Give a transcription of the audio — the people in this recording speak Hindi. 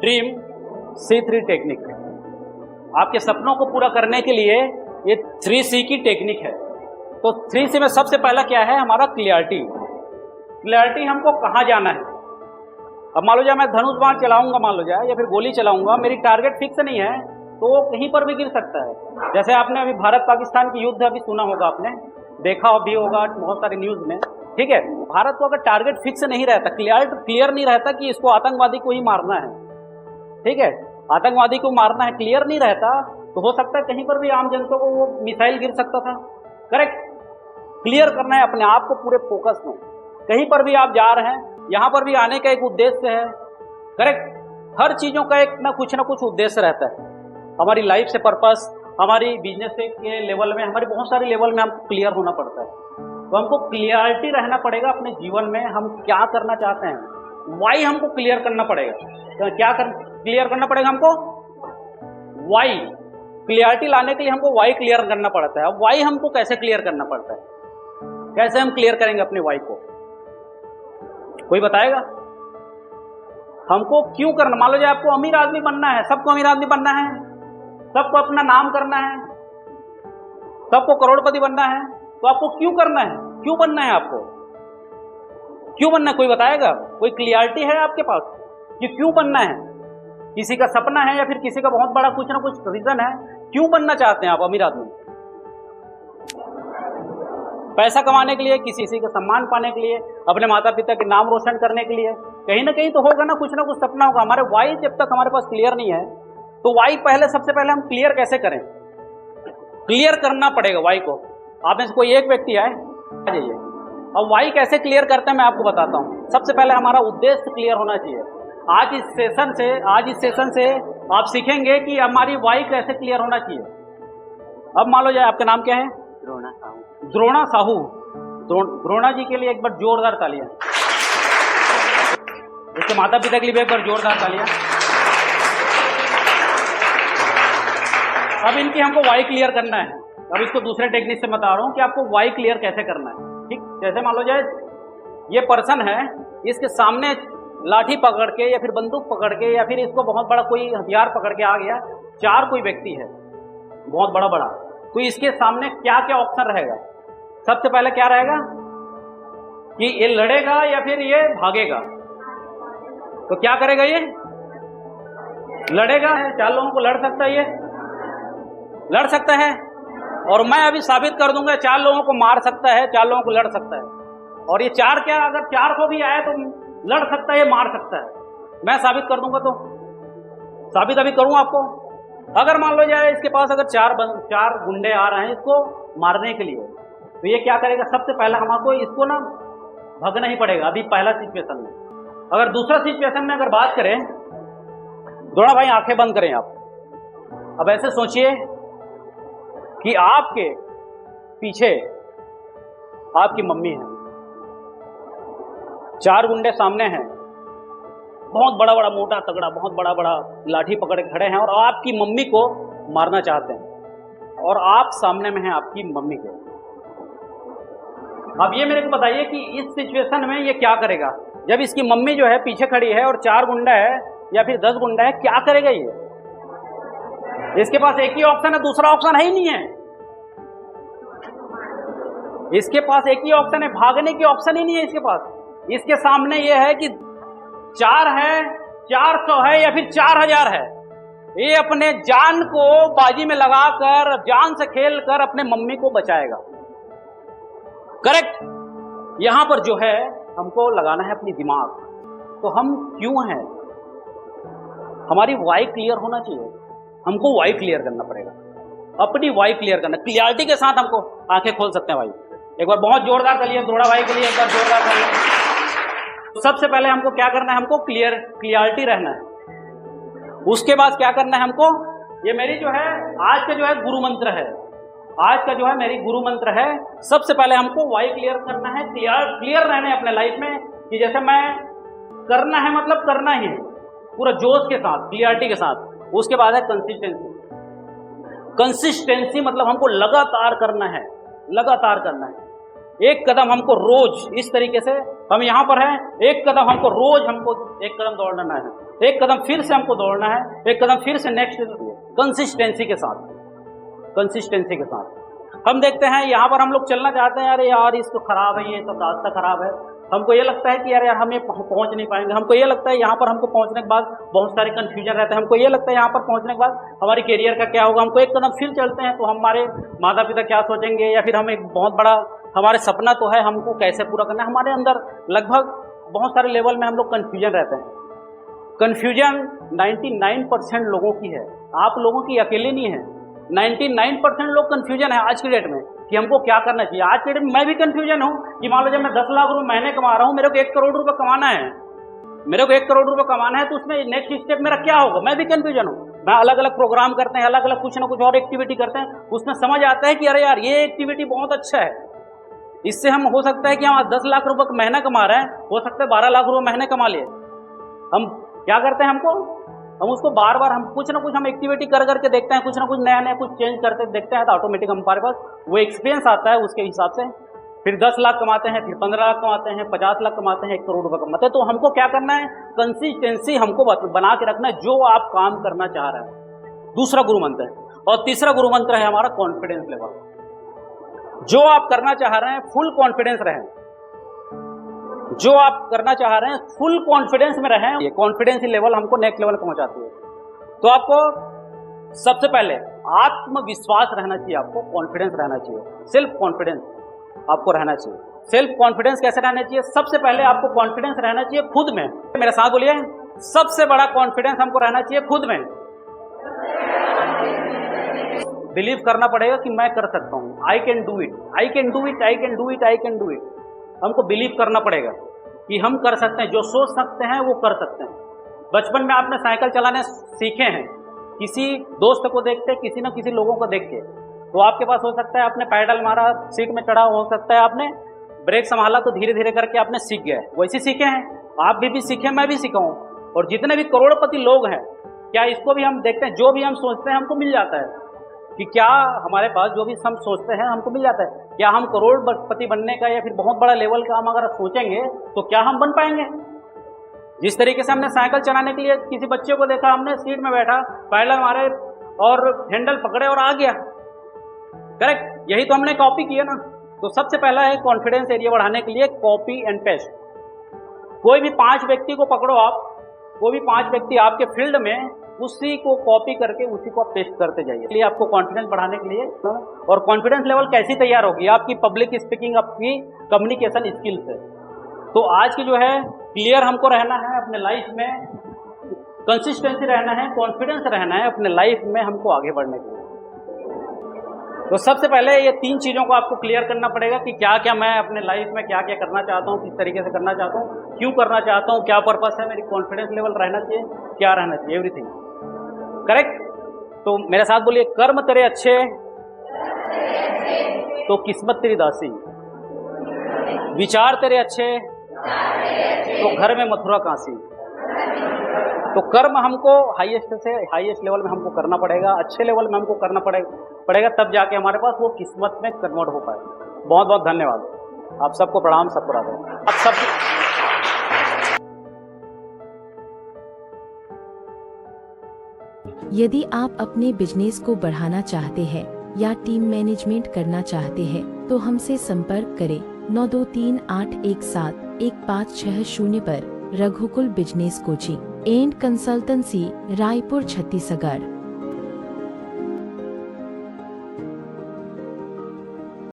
Dream C3 technique. आपके सपनों को पूरा करने के लिए ये 3C की टेक्निक है। तो 3C में सबसे पहला क्या है? हमारा क्लियरिटी। क्लियरिटी हमको कहाँ जाना है। अब मान लो जाए मैं धनुष बाण चलाऊंगा, मान लो जाए, या फिर गोली चलाऊंगा, मेरी टारगेट फिक्स नहीं है तो वो कहीं पर भी गिर सकता है। जैसे आपने अभी भारत पाकिस्तान की युद्ध अभी सुना होगा, आपने देखा भी होगा बहुत सारे न्यूज में, ठीक है। भारत को अगर टारगेट फिक्स नहीं रहता, क्लियर नहीं रहता कि इसको आतंकवादी को ही मारना है, ठीक है, आतंकवादी को मारना है, क्लियर नहीं रहता, तो हो सकता है कहीं पर भी आम जनता को वो मिसाइल गिर सकता था। करेक्ट। क्लियर करना है अपने आप को पूरे फोकस में। कहीं पर भी आप जा रहे हैं, यहां पर भी आने का एक उद्देश्य है। करेक्ट। हर चीजों का एक ना कुछ उद्देश्य रहता है। हमारी लाइफ से पर्पस, हमारी बिजनेस के लेवल में, हमारे बहुत सारे लेवल में हमको क्लियर होना पड़ता है। तो हमको क्लियरिटी रहना पड़ेगा अपने जीवन में, हम क्या करना चाहते हैं, वाई हमको क्लियर करना पड़ेगा। तो क्या क्लियर करना पड़ेगा हमको? वाई। क्लियरिटी लाने के लिए हमको वाई क्लियर करना पड़ता है। अब वाई हमको कैसे क्लियर करना पड़ता है, कैसे हम क्लियर करेंगे अपने वाई को? कोई बताएगा? हमको क्यों करना? मान लो जाए आपको अमीर आदमी बनना है, सबको अमीर आदमी बनना है, सबको अपना नाम करना है, सबको करोड़पति बनना है, तो आपको क्यों करना है? क्यों बनना है आपको? क्यों बनना है? कोई बताएगा? कोई क्लियरिटी है आपके पास कि क्यों बनना है? किसी का सपना है या फिर किसी का बहुत बड़ा कुछ ना कुछ रीजन है, क्यों बनना चाहते हैं आप अमीर आदमी? पैसा कमाने के लिए, किसी का सम्मान पाने के लिए, अपने माता पिता के नाम रोशन करने के लिए, कहीं ना कहीं तो होगा ना, कुछ ना कुछ सपना होगा। हमारे वाई जब तक हमारे पास क्लियर नहीं है, तो वाई सबसे पहले हम क्लियर कैसे करें? क्लियर करना पड़ेगा वाई को। आप में से कोई एक व्यक्ति आए, आ जाइए। अब वाई कैसे क्लियर करते हैं मैं आपको बताता हूं। सबसे पहले हमारा उद्देश्य क्लियर होना चाहिए। आज इस सेशन से आप सीखेंगे कि हमारी वाई कैसे क्लियर होना चाहिए। अब मान लो जाए, आपका नाम क्या है? द्रोणा साहू। द्रोणा साहू। द्रोणा जी के लिए एक बार जोरदार तालियां। इसके माता पिता के लिए भी एक बार जोरदार तालियां। अब इनकी हमको वाई क्लियर करना है। अब इसको दूसरे टेक्निक से बता रहा हूं कि आपको वाई क्लियर कैसे करना है। ठीक, जैसे मान लो जाए ये पर्सन है, इसके सामने लाठी पकड़ के या फिर बंदूक पकड़ के या फिर इसको बहुत बड़ा कोई हथियार पकड़ के आ गया, चार कोई व्यक्ति है बहुत बड़ा, तो इसके सामने क्या क्या ऑप्शन रहेगा? सबसे पहले क्या रहेगा कि ये लड़ेगा या फिर ये भागेगा। तो क्या करेगा? ये लड़ेगा। चार लोगों को लड़ सकता है, ये लड़ सकता है, और मैं अभी साबित कर दूंगा चार लोगों को मार सकता है, चार लोगों को लड़ सकता है। और ये चार क्या, अगर चार को भी आए तो लड़ सकता है, मार सकता है। मैं साबित कर दूंगा, तो साबित अभी करूं आपको। अगर मान लो जाए इसके पास अगर चार गुंडे आ रहे हैं इसको मारने के लिए, तो ये क्या करेगा? सबसे पहले हमको इसको ना भागना ही पड़ेगा अभी पहला सिचुएशन में। अगर दूसरा सिचुएशन में अगर बात करें, दोनों भाई आंखें बंद करें आप। अब ऐसे सोचिए कि आपके पीछे आपकी मम्मी है, चार गुंडे सामने हैं, बहुत बड़ा मोटा तगड़ा, बहुत बड़ा लाठी पकड़ के खड़े हैं और आपकी मम्मी को मारना चाहते हैं, और आप सामने में हैं आपकी मम्मी के। अब ये मेरे को बताइए कि इस सिचुएशन में ये क्या करेगा? जब इसकी मम्मी जो है पीछे खड़ी है और चार गुंडा है या फिर 10 गुंडा है, क्या करेगा ये? इसके पास एक ही ऑप्शन है, दूसरा ऑप्शन है ही नहीं है। इसके पास एक ही ऑप्शन है, भागने की ऑप्शन ही नहीं है इसके पास। इसके सामने ये है कि 4 है, 400 है या फिर 4000 है। ये अपने जान को बाजी में लगाकर, जान से खेलकर अपने मम्मी को बचाएगा। करेक्ट। यहां पर जो है हमको लगाना है अपनी दिमाग। तो हम क्यों हैं, हमारी वाई क्लियर होना चाहिए। हमको वाई क्लियर करना पड़ेगा, अपनी वाई क्लियर करना। क्लियरिटी के साथ हमको आंखें खोल सकते हैं भाई। एक बार बहुत जोरदार तालियां द्रोणा भाई के लिए, एक बार जोरदार तालियां। तो सबसे पहले हमको क्या करना है? हमको क्लियरिटी रहना है। उसके बाद क्या करना है हमको? ये मेरी जो है आज का जो है गुरु मंत्र है, आज का जो है मेरी गुरु मंत्र है। सबसे पहले हमको वाई क्लियर करना है, क्लियर रहना है अपने लाइफ में कि जैसे मैं करना है, मतलब करना ही है पूरा जोश के साथ, क्लियरिटी के साथ। उसके बाद है कंसिस्टेंसी। कंसिस्टेंसी मतलब हमको लगातार करना है, लगातार करना है। एक कदम हमको रोज इस तरीके से, हम यहाँ पर हैं, एक कदम हमको रोज हमको एक कदम दौड़ना है, एक कदम फिर से हमको दौड़ना है, एक कदम फिर से नेक्स्ट, कंसिस्टेंसी के साथ, कंसिस्टेंसी के साथ। हम देखते हैं यहाँ पर हम लोग चलना चाहते हैं, अरे यार इसको खराब है, ये तो रास्ता खराब है, हमको ये लगता है कि यार हम ये पहुँच नहीं पाएंगे, हमको ये लगता है यहाँ पर हमको पहुँचने के बाद बहुत सारे कन्फ्यूजन रहते हैं, हमको ये लगता है यहाँ पर पहुँचने के बाद हमारी करियर का क्या होगा, हमको एक कदम फिर चलते हैं तो हमारे माता पिता क्या सोचेंगे, या फिर हम एक बहुत बड़ा हमारे सपना तो है, हमको कैसे पूरा करना है। हमारे अंदर लगभग बहुत सारे लेवल में हम लोग कन्फ्यूजन रहते हैं। कन्फ्यूजन 99% लोगों की है, आप लोगों की अकेले नहीं है। 99% लोग कन्फ्यूजन है आज की डेट में कि हमको क्या करना चाहिए। आज की डेट में मैं भी कन्फ्यूजन हूँ कि मान लो जब मैं 10 लाख रुपए महीने कमा रहा हूँ, मेरे को 1 करोड़ रुपए कमाना है, मेरे को 1 करोड़ रुपए कमाना है, तो उसमें नेक्स्ट स्टेप मेरा क्या होगा, मैं भी कन्फ्यूजन हूँ। मैं अलग अलग प्रोग्राम करते हैं, अलग अलग कुछ ना कुछ और एक्टिविटी करते हैं, उसमें समझ आता है कि अरे यार ये एक्टिविटी बहुत अच्छा है, इससे हम हो सकता है कि हम 10 लाख रुपए महीना कमा रहे हैं, हो सकता है 12 लाख रुपए महीने कमा लिए। हम क्या करते हैं, हम उसको बार बार हम कुछ ना कुछ हम एक्टिविटी कर करके देखते हैं, कुछ ना कुछ नया नया कुछ चेंज करते देखते हैं, तो ऑटोमेटिक हमारे पास वो एक्सपीरियंस आता है, उसके हिसाब से फिर 10 लाख कमाते हैं, फिर 15 लाख कमाते हैं, 50 लाख कमाते हैं, 1 करोड़ रुपए कमाते हैं। तो हमको क्या करना है, कंसिस्टेंसी हमको बना के रखना है जो आप काम करना चाह रहे हैं। दूसरा गुरु मंत्र है। और तीसरा गुरु मंत्र है हमारा कॉन्फिडेंस लेवल। जो आप करना चाह रहे हैं फुल कॉन्फिडेंस रहें, जो आप करना चाह रहे हैं फुल कॉन्फिडेंस में रहें। ये कॉन्फिडेंस लेवल हमको नेक्स्ट लेवल पहुंचाती है। तो आपको सबसे पहले आत्मविश्वास रहना चाहिए, आपको कॉन्फिडेंस रहना चाहिए, सेल्फ कॉन्फिडेंस आपको रहना चाहिए। सेल्फ कॉन्फिडेंस कैसे रहना चाहिए, सबसे पहले आपको कॉन्फिडेंस रहना चाहिए खुद में। मेरे साथ बोलिए, सबसे बड़ा कॉन्फिडेंस हमको रहना चाहिए खुद में। बिलीव करना पड़ेगा कि मैं कर सकता हूं, I can do it, I can do it, I can do it, I can do it. हमको बिलीव करना पड़ेगा कि हम कर सकते हैं, जो सोच सकते हैं वो कर सकते हैं। बचपन में आपने साइकिल चलाने सीखे हैं, किसी दोस्त को देख के, किसी न किसी लोगों को देख के, तो आपके पास हो सकता है आपने पैडल मारा, सीट में चढ़ा, हो सकता है आपने ब्रेक संभाला, तो धीरे धीरे करके आपने सीख गए। वैसे सीखे हैं आप भी सीखे, मैं भी सीखा हूँ। और जितने भी करोड़पति लोग हैं, क्या इसको भी हम देखते हैं, जो भी हम सोचते हैं हमको मिल जाता है, कि क्या हमारे पास जो भी हम सोचते हैं हमको मिल जाता है। क्या हम करोड़पति बनने का या फिर बहुत बड़ा लेवल का हम अगर सोचेंगे तो क्या हम बन पाएंगे। जिस तरीके से हमने साइकिल चलाने के लिए किसी बच्चे को देखा, हमने सीट में बैठा, पैडल मारे और हैंडल पकड़े और आ गया, करेक्ट, यही तो हमने कॉपी किया ना। तो सबसे पहला है कॉन्फिडेंस एरिया बढ़ाने के लिए कॉपी एंड पेस्ट। कोई भी 5 व्यक्ति को पकड़ो आप, कोई भी 5 व्यक्ति आपके फील्ड में, उसी को कॉपी करके उसी को आप पेस्ट करते जाइए। इसलिए आपको कॉन्फिडेंस बढ़ाने के लिए, और कॉन्फिडेंस लेवल कैसी तैयार होगी, आपकी पब्लिक स्पीकिंग, आपकी कम्युनिकेशन स्किल्स है। तो आज की जो है क्लियर हमको रहना है अपने लाइफ में, कंसिस्टेंसी रहना है, कॉन्फिडेंस रहना है अपने लाइफ में हमको आगे बढ़ने के लिए। तो सबसे पहले ये 3 चीज़ों को आपको क्लियर करना पड़ेगा कि क्या क्या मैं अपने लाइफ में क्या क्या करना चाहता हूँ, किस तरीके से करना चाहता हूँ, क्यों करना चाहता हूँ, क्या पर्पस है, मेरी कॉन्फिडेंस लेवल रहना चाहिए, क्या रहना चाहिए, एवरीथिंग, करेक्ट। तो मेरे साथ बोलिए, कर्म तेरे अच्छे तो किस्मत तेरी दासी, विचार तेरे अच्छे तो घर में मथुरा काशी। तो कर्म हमको हाईएस्ट से हाईएस्ट लेवल में हमको करना पड़ेगा, अच्छे लेवल में हमको करना पड़ेगा, तब जाके हमारे पास वो किस्मत में कन्वर्ट हो पाए। बहुत बहुत धन्यवाद, आप सबको प्रणाम, सबको राधे। आप सब यदि आप अपने बिजनेस को बढ़ाना चाहते हैं या टीम मैनेजमेंट करना चाहते हैं तो हमसे संपर्क करें 9238171560 पर। Raghukul business coaching and consultancy, Raipur, Chhattisgarh.